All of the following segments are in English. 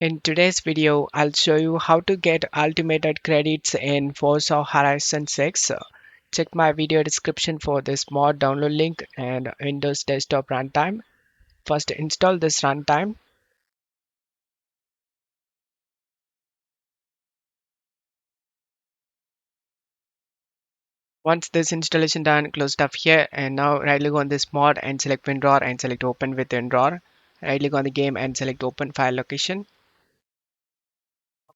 In today's video, I'll show you how to get ultimate credits in Forza Horizon 6. Check my video description for this mod download link and Windows Desktop runtime. First install this runtime. Once this installation done, close stuff here and now right click on this mod and select WinRAR and select open with WinRAR. Right click on the game and select open file location.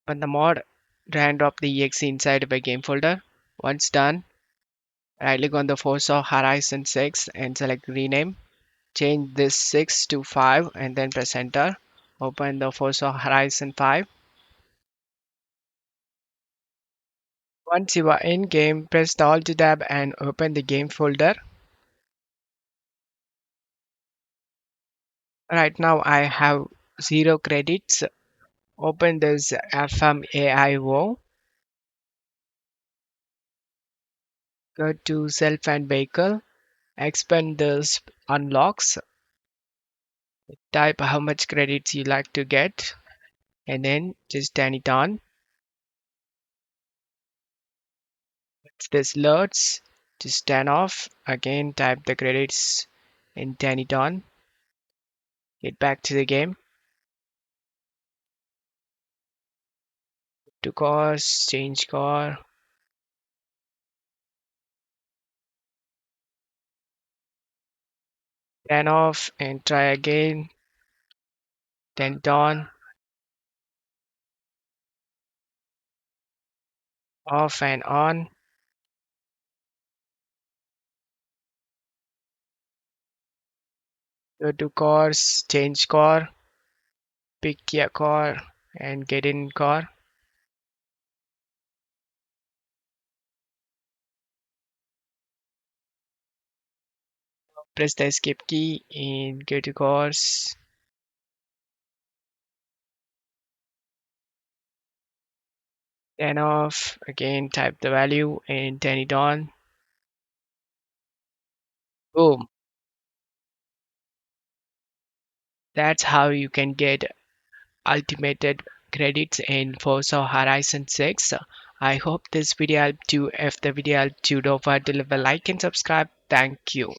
Open the mod, drag and drop the exe inside the game folder. Once done, right click on the Forza Horizon 6 and select rename. Change this 6 to 5 and then press enter. Open the Forza Horizon 5. Once you are in game, press the Alt tab and open the game folder. Right now I have 0 credits. Open this FMAIO. Go to self and vehicle. Expand this unlocks. Type how much credits you like to get and then just turn it on. Once this loads, just turn off. Again type the credits and turn it on. Get back to the game. To cars, change car, turn off and try again, turn it on, off and on. Go to cars, change car, pick your car and get in car. Press the escape key and go to cars. Turn off, again type the value and turn it on. Boom. That's how you can get ultimate credits in Forza Horizon 6. I hope this video helped you. If the video helped you, don't forget to leave a like and subscribe. Thank you.